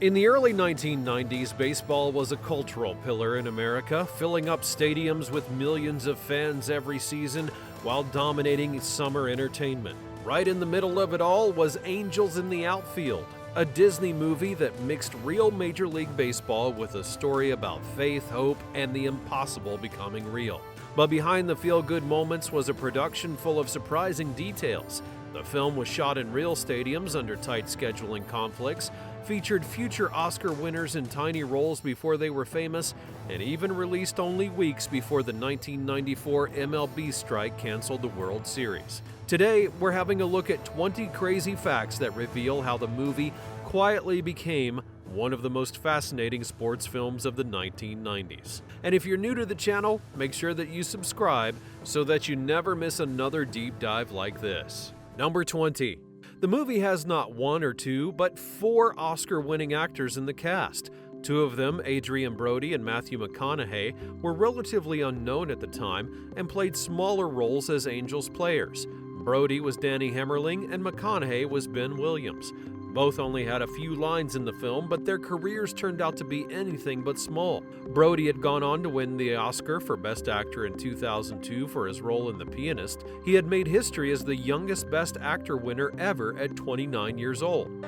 In the early 1990s, baseball was a cultural pillar in America, filling up stadiums with millions of fans every season while dominating summer entertainment. Right in the middle of it all was Angels in the Outfield, a Disney movie that mixed real Major League Baseball with a story about faith, hope, and the impossible becoming real. But behind the feel-good moments was a production full of surprising details. The film was shot in real stadiums under tight scheduling conflicts, featured future Oscar winners in tiny roles before they were famous, and even released only weeks before the 1994 MLB strike canceled the World Series. Today, we're having a look at 20 crazy facts that reveal how the movie quietly became one of the most fascinating sports films of the 1990s. And if you're new to the channel, make sure that you subscribe so that you never miss another deep dive like this. Number 20. The movie has not one or two, but four Oscar-winning actors in the cast. Two of them, Adrien Brody and Matthew McConaughey, were relatively unknown at the time and played smaller roles as Angels players. Brody was Danny Hemmerling and McConaughey was Ben Williams. Both only had a few lines in the film, but their careers turned out to be anything but small. Brody had gone on to win the Oscar for Best Actor in 2002 for his role in The Pianist. He had made history as the youngest Best Actor winner ever at 29 years old.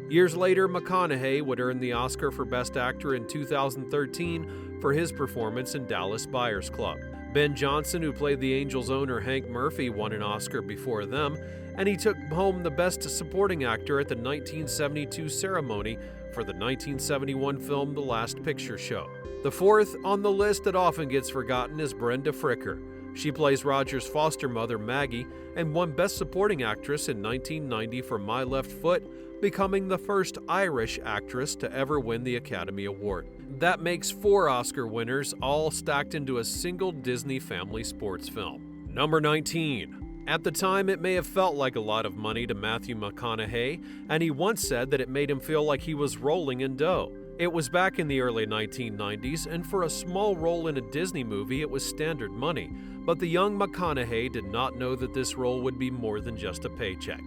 Years later, McConaughey would earn the Oscar for Best Actor in 2013 for his performance in Dallas Buyers Club. Ben Johnson, who played the Angels owner Hank Murphy, won an Oscar before them, and he took home the Best Supporting Actor at the 1972 ceremony for the 1971 film The Last Picture Show. The fourth on the list that often gets forgotten is Brenda Fricker. She plays Roger's foster mother, Maggie, and won Best Supporting Actress in 1990 for My Left Foot, becoming the first Irish actress to ever win the Academy Award. That makes four Oscar winners, all stacked into a single Disney family sports film. Number 19. At the time, it may have felt like a lot of money to Matthew McConaughey, and he once said that it made him feel like he was rolling in dough. It was back in the early 1990s, and for a small role in a Disney movie, it was standard money. But the young McConaughey did not know that this role would be more than just a paycheck.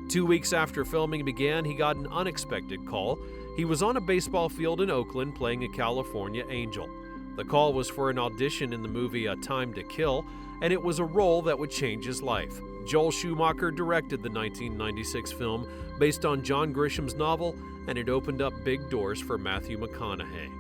2 weeks after filming began, he got an unexpected call. He was on a baseball field in Oakland playing a California Angel. The call was for an audition in the movie A Time to Kill, and it was a role that would change his life. Joel Schumacher directed the 1996 film based on John Grisham's novel, and it opened up big doors for Matthew McConaughey.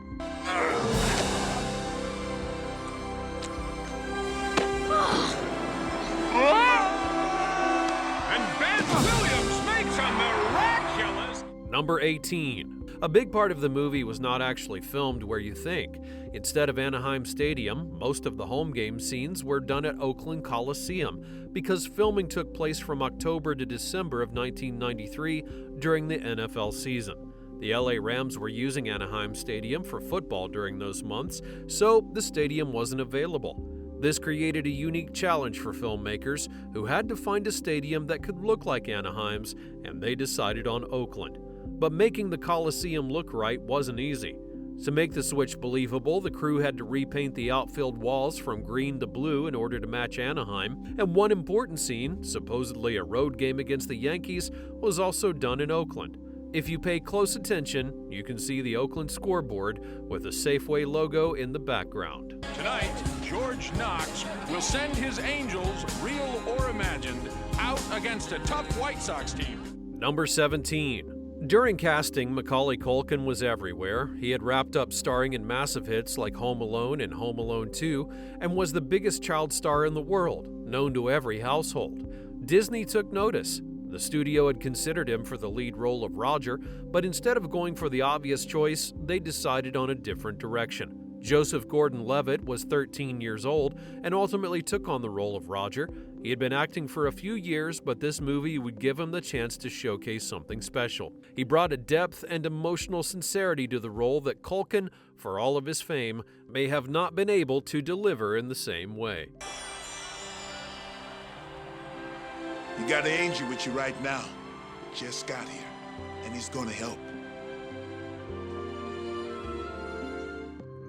Number 18. A big part of the movie was not actually filmed where you think. Instead of Anaheim Stadium, most of the home game scenes were done at Oakland Coliseum because filming took place from October to December of 1993 during the NFL season. The LA Rams were using Anaheim Stadium for football during those months, so the stadium wasn't available. This created a unique challenge for filmmakers who had to find a stadium that could look like Anaheim's, and they decided on Oakland. But making the Coliseum look right wasn't easy. To make the switch believable, the crew had to repaint the outfield walls from green to blue in order to match Anaheim, and one important scene, supposedly a road game against the Yankees, was also done in Oakland. If you pay close attention, you can see the Oakland scoreboard with the Safeway logo in the background. Tonight, George Knox will send his Angels, real or imagined, out against a tough White Sox team. Number 17. During casting, Macaulay Culkin was everywhere. He had wrapped up starring in massive hits like Home Alone and Home Alone 2, and was the biggest child star in the world, known to every household. Disney took notice. The studio had considered him for the lead role of Roger, but instead of going for the obvious choice, they decided on a different direction. Joseph Gordon-Levitt was 13 years old and ultimately took on the role of Roger. He had been acting for a few years, but this movie would give him the chance to showcase something special. He brought a depth and emotional sincerity to the role that Culkin, for all of his fame, may have not been able to deliver in the same way. You got an angel with you right now. Just got here, and he's gonna help.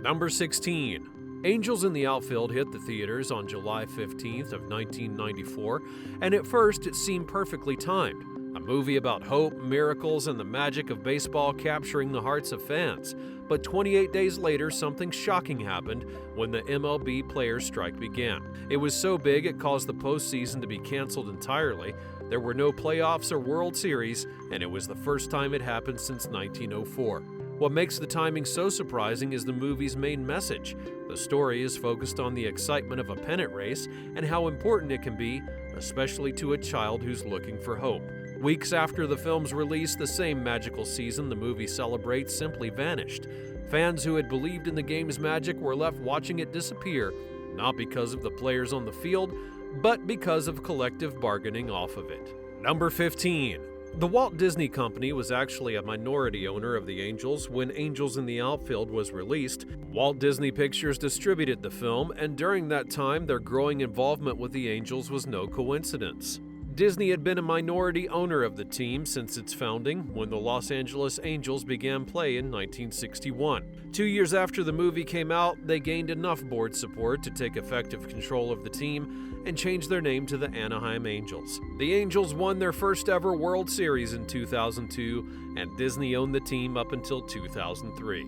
Number 16. Angels in the Outfield hit the theaters on July 15th of 1994, and at first it seemed perfectly timed. A movie about hope, miracles, and the magic of baseball capturing the hearts of fans. But 28 days later, something shocking happened when the MLB players' strike began. It was so big it caused the postseason to be canceled entirely. There were no playoffs or World Series, and it was the first time it happened since 1904. What makes the timing so surprising is the movie's main message. The story is focused on the excitement of a pennant race and how important it can be, especially to a child who's looking for hope. Weeks after the film's release, the same magical season the movie celebrates simply vanished. Fans who had believed in the game's magic were left watching it disappear, not because of the players on the field, but because of collective bargaining off of it. Number 15. The Walt Disney Company was actually a minority owner of the Angels when Angels in the Outfield was released. Walt Disney Pictures distributed the film, and during that time, their growing involvement with the Angels was no coincidence. Disney had been a minority owner of the team since its founding, when the Los Angeles Angels began play in 1961. 2 years after the movie came out, they gained enough board support to take effective control of the team and change their name to the Anaheim Angels. The Angels won their first ever World Series in 2002, and Disney owned the team up until 2003.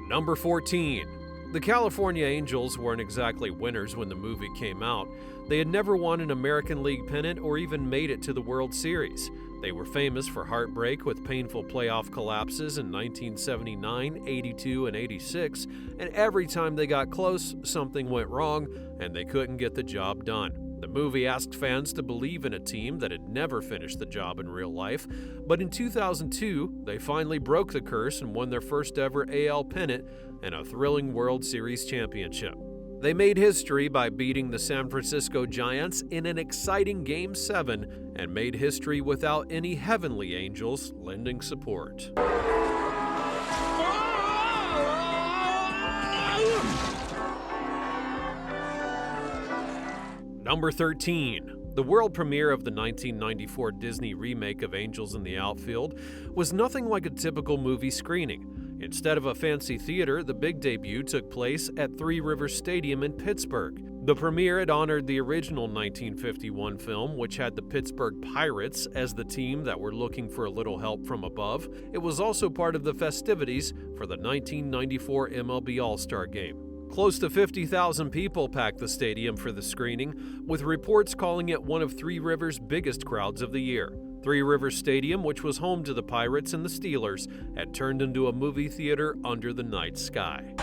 Number 14. The California Angels weren't exactly winners when the movie came out. They had never won an American League pennant or even made it to the World Series. They were famous for heartbreak with painful playoff collapses in 1979, 82, and 86, and every time they got close, something went wrong, and they couldn't get the job done. The movie asked fans to believe in a team that had never finished the job in real life, but in 2002, they finally broke the curse and won their first ever AL pennant and a thrilling World Series championship. They made history by beating the San Francisco Giants in an exciting Game 7 and made history without any heavenly angels lending support. Number 13. The world premiere of the 1994 Disney remake of Angels in the Outfield was nothing like a typical movie screening. Instead of a fancy theater, the big debut took place at Three Rivers Stadium in Pittsburgh. The premiere had honored the original 1951 film, which had the Pittsburgh Pirates as the team that were looking for a little help from above. It was also part of the festivities for the 1994 MLB All-Star Game. Close to 50,000 people packed the stadium for the screening, with reports calling it one of Three Rivers' biggest crowds of the year. Three Rivers Stadium, which was home to the Pirates and the Steelers, had turned into a movie theater under the night sky.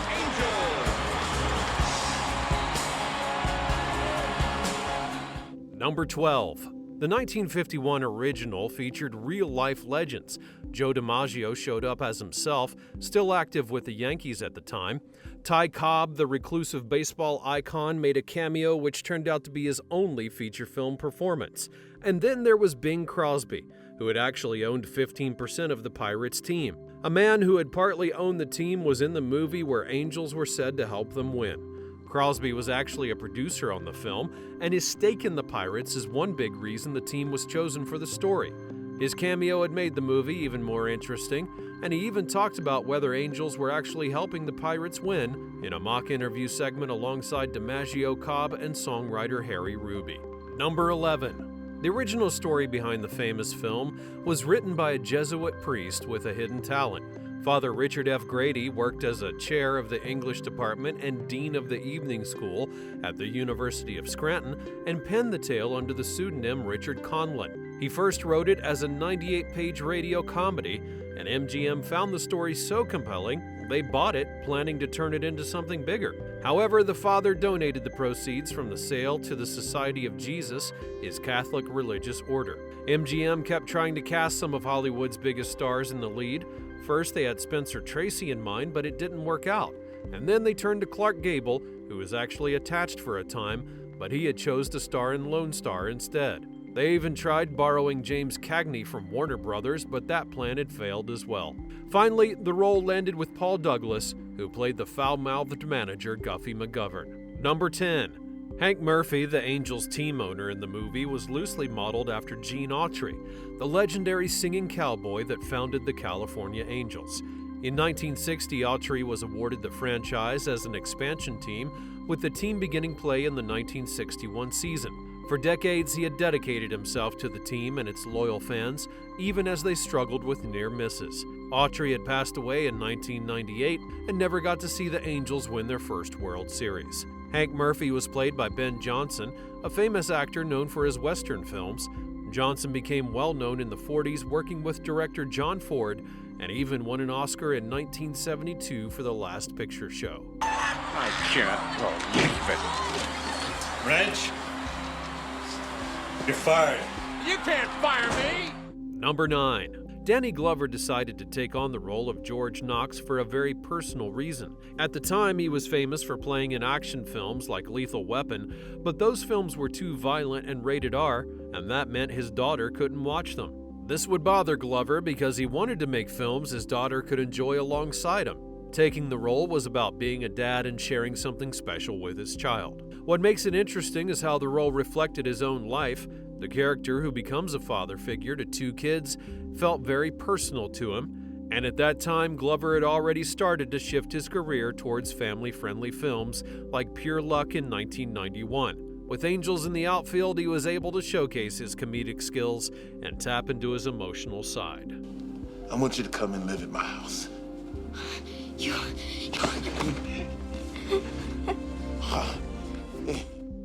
Number 12. The 1951 original featured real-life legends. Joe DiMaggio showed up as himself, still active with the Yankees at the time. Ty Cobb, the reclusive baseball icon, made a cameo which turned out to be his only feature film performance. And then there was Bing Crosby, who had actually owned 15% of the Pirates team. A man who had partly owned the team was in the movie where Angels were said to help them win. Crosby was actually a producer on the film, and his stake in the Pirates is one big reason the team was chosen for the story. His cameo had made the movie even more interesting, and he even talked about whether Angels were actually helping the Pirates win in a mock interview segment alongside DiMaggio, Cobb, and songwriter Harry Ruby. Number 11. The original story behind the famous film was written by a Jesuit priest with a hidden talent. Father Richard F. Grady worked as a chair of the English department and dean of the evening school at the University of Scranton and penned the tale under the pseudonym Richard Conlon. He first wrote it as a 98-page radio comedy, and MGM found the story so compelling they bought it, planning to turn it into something bigger. However, the father donated the proceeds from the sale to the Society of Jesus, his Catholic religious order. MGM kept trying to cast some of Hollywood's biggest stars in the lead. First, they had Spencer Tracy in mind, but it didn't work out. And then they turned to Clark Gable, who was actually attached for a time, but he had chose to star in Lone Star instead. They even tried borrowing James Cagney from Warner Brothers, but that plan had failed as well. Finally, the role landed with Paul Douglas, who played the foul-mouthed manager Guffey McGovern. Number 10. Hank Murphy, the Angels team owner in the movie, was loosely modeled after Gene Autry, the legendary singing cowboy that founded the California Angels. In 1960, Autry was awarded the franchise as an expansion team, with the team beginning play in the 1961 season. For decades, he had dedicated himself to the team and its loyal fans, even as they struggled with near misses. Autry had passed away in 1998 and never got to see the Angels win their first World Series. Hank Murphy was played by Ben Johnson, a famous actor known for his Western films. Johnson became well known in the 40s working with director John Ford, and even won an Oscar in 1972 for The Last Picture Show. I can't believe it. Wrench, you're fired. You can't fire me! Number 9. Danny Glover decided to take on the role of George Knox for a very personal reason. At the time, he was famous for playing in action films like Lethal Weapon, but those films were too violent and rated R, and that meant his daughter couldn't watch them. This would bother Glover because he wanted to make films his daughter could enjoy alongside him. Taking the role was about being a dad and sharing something special with his child. What makes it interesting is how the role reflected his own life. The character, who becomes a father figure to 2 kids, felt very personal to him, and at that time Glover had already started to shift his career towards family-friendly films like Pure Luck in 1991. With Angels in the Outfield, he was able to showcase his comedic skills and tap into his emotional side. I want you to come and live at my house.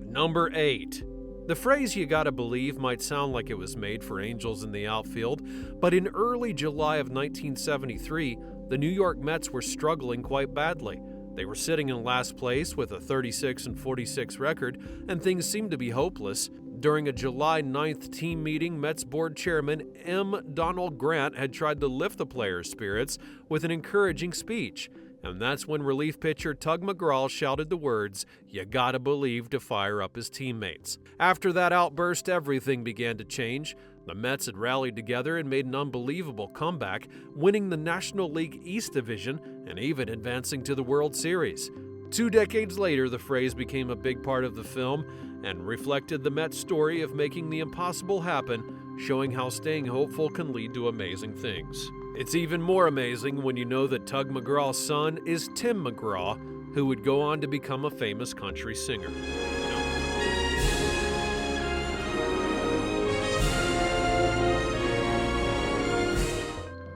Number 8. The phrase "you gotta believe" might sound like it was made for Angels in the Outfield, but in early July of 1973, the New York Mets were struggling quite badly. They were sitting in last place with a 36-46 record, and things seemed to be hopeless. During a July 9th team meeting, Mets board chairman M. Donald Grant had tried to lift the players' spirits with an encouraging speech. And that's when relief pitcher Tug McGraw shouted the words, "You gotta believe," to fire up his teammates. After that outburst, everything began to change. The Mets had rallied together and made an unbelievable comeback, winning the National League East Division and even advancing to the World Series. 2 decades later, the phrase became a big part of the film and reflected the Mets' story of making the impossible happen, showing how staying hopeful can lead to amazing things. It's even more amazing when you know that Tug McGraw's son is Tim McGraw, who would go on to become a famous country singer.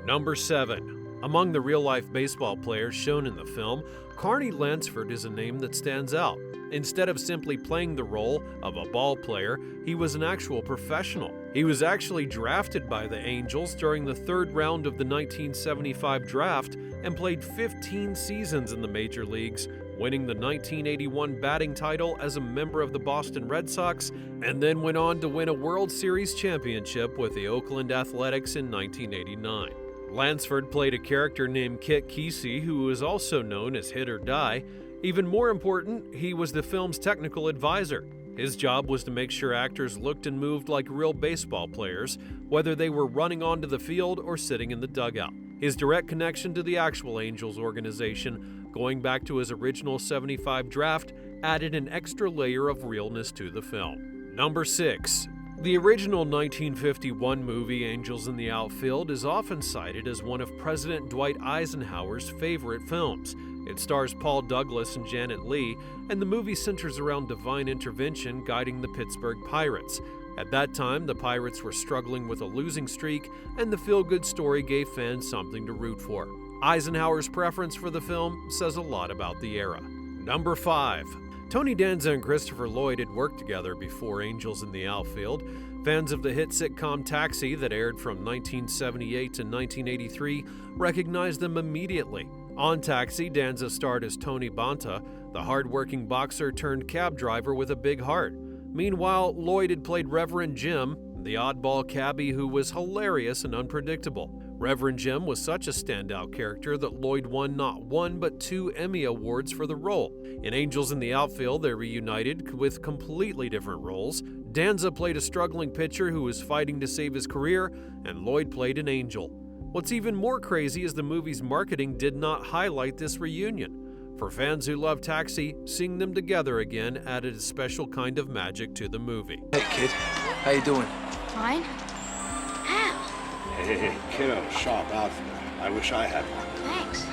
Number 7. Among the real-life baseball players shown in the film, Carney Lansford is a name that stands out. Instead of simply playing the role of a ball player, he was an actual professional. He was actually drafted by the Angels during the 3rd round of the 1975 draft and played 15 seasons in the major leagues, winning the 1981 batting title as a member of the Boston Red Sox, and then went on to win a World Series championship with the Oakland Athletics in 1989. Lansford played a character named Kit Kesey, who was also known as Hit or Die. Even more important, he was the film's technical advisor. His job was to make sure actors looked and moved like real baseball players, whether they were running onto the field or sitting in the dugout. His direct connection to the actual Angels organization, going back to his original 75 draft, added an extra layer of realness to the film. Number 6. The original 1951 movie Angels in the Outfield is often cited as one of President Dwight Eisenhower's favorite films. It stars Paul Douglas and Janet Leigh, and the movie centers around divine intervention guiding the Pittsburgh Pirates. At that time, the Pirates were struggling with a losing streak, and the feel-good story gave fans something to root for. Eisenhower's preference for the film says a lot about the era. Number 5. Tony Danza and Christopher Lloyd had worked together before Angels in the Outfield. Fans of the hit sitcom Taxi, that aired from 1978 to 1983, recognized them immediately. On Taxi, Danza starred as Tony Bonta, the hard-working boxer turned cab driver with a big heart. Meanwhile, Lloyd had played Reverend Jim, the oddball cabbie who was hilarious and unpredictable. Reverend Jim was such a standout character that Lloyd won not 1 but 2 Emmy Awards for the role. In Angels in the Outfield, they reunited with completely different roles. Danza played a struggling pitcher who was fighting to save his career, and Lloyd played an angel. What's even more crazy is the movie's marketing did not highlight this reunion. For fans who love Taxi, seeing them together again added a special kind of magic to the movie. Hey, kid. How you doing? Mine? How? Hey, kiddo, sharp outfit. I wish I had one. Thanks.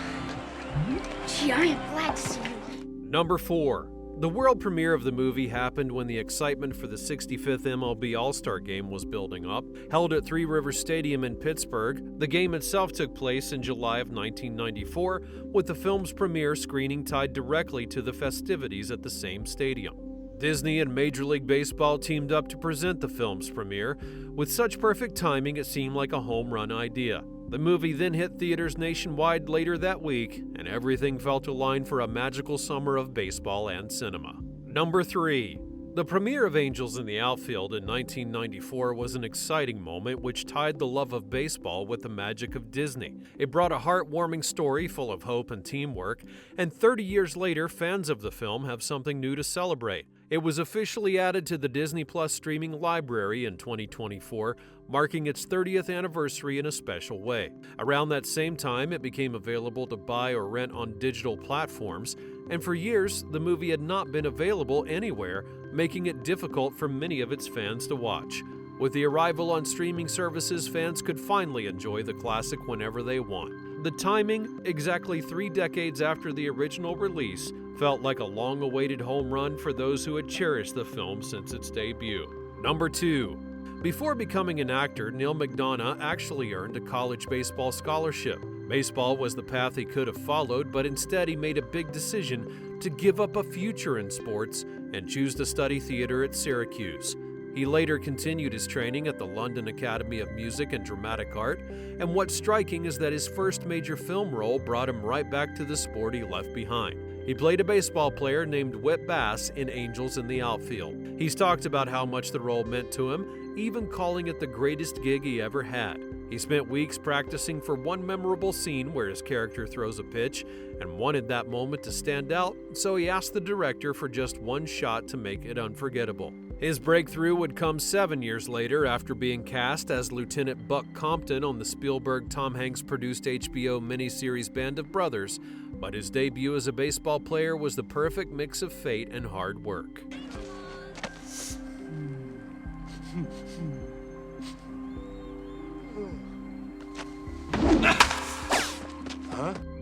Gee, I am glad to see you. Number 4. The world premiere of the movie happened when the excitement for the 65th MLB All-Star Game was building up. Held at Three Rivers Stadium in Pittsburgh, the game itself took place in July of 1994, with the film's premiere screening tied directly to the festivities at the same stadium. Disney and Major League Baseball teamed up to present the film's premiere. With such perfect timing, it seemed like a home run idea. The movie then hit theaters nationwide later that week, and everything felt aligned for a magical summer of baseball and cinema. Number 3. The premiere of Angels in the Outfield in 1994 was an exciting moment which tied the love of baseball with the magic of Disney. It brought a heartwarming story full of hope and teamwork, and 30 years later, fans of the film have something new to celebrate. It was officially added to the Disney Plus streaming library in 2024, marking its 30th anniversary in a special way. Around that same time, it became available to buy or rent on digital platforms, and for years, the movie had not been available anywhere, making it difficult for many of its fans to watch. With the arrival on streaming services, fans could finally enjoy the classic whenever they want. The timing, exactly 3 decades after the original release, felt like a long-awaited home run for those who had cherished the film since its debut. Number 2. Before becoming an actor, Neil McDonough actually earned a college baseball scholarship. Baseball was the path he could have followed, but instead he made a big decision to give up a future in sports and choose to study theater at Syracuse. He later continued his training at the London Academy of Music and Dramatic Art, and what's striking is that his first major film role brought him right back to the sport he left behind. He played a baseball player named Whit Bass in Angels in the Outfield. He's talked about how much the role meant to him, even calling it the greatest gig he ever had. He spent weeks practicing for one memorable scene where his character throws a pitch and wanted that moment to stand out, so he asked the director for just one shot to make it unforgettable. His breakthrough would come 7 years later after being cast as Lieutenant Buck Compton on the Spielberg-Tom Hanks-produced HBO miniseries Band of Brothers, but his debut as a baseball player was the perfect mix of fate and hard work.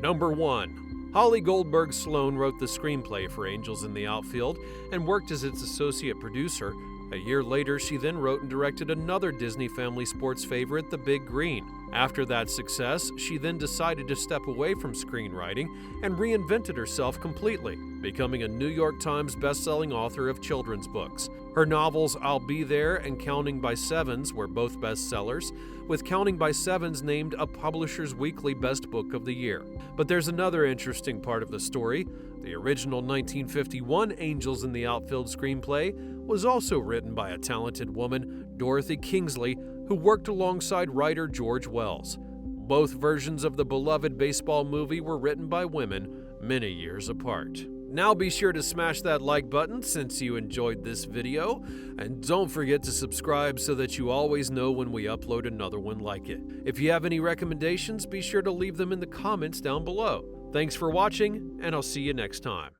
Number 1. Holly Goldberg Sloan wrote the screenplay for Angels in the Outfield and worked as its associate producer. A year later, she then wrote and directed another Disney family sports favorite, The Big Green. After that success, she then decided to step away from screenwriting and reinvented herself completely, becoming a New York Times best-selling author of children's books. Her novels I'll Be There and Counting by Sevens were both bestsellers, with Counting by Sevens named a Publisher's Weekly Best Book of the Year. But there's another interesting part of the story. The original 1951 Angels in the Outfield screenplay was also written by a talented woman, Dorothy Kingsley, who worked alongside writer George Wells. Both versions of the beloved baseball movie were written by women, many years apart. Now be sure to smash that like button since you enjoyed this video, and don't forget to subscribe so that you always know when we upload another one like it. If you have any recommendations, be sure to leave them in the comments down below. Thanks for watching, and I'll see you next time.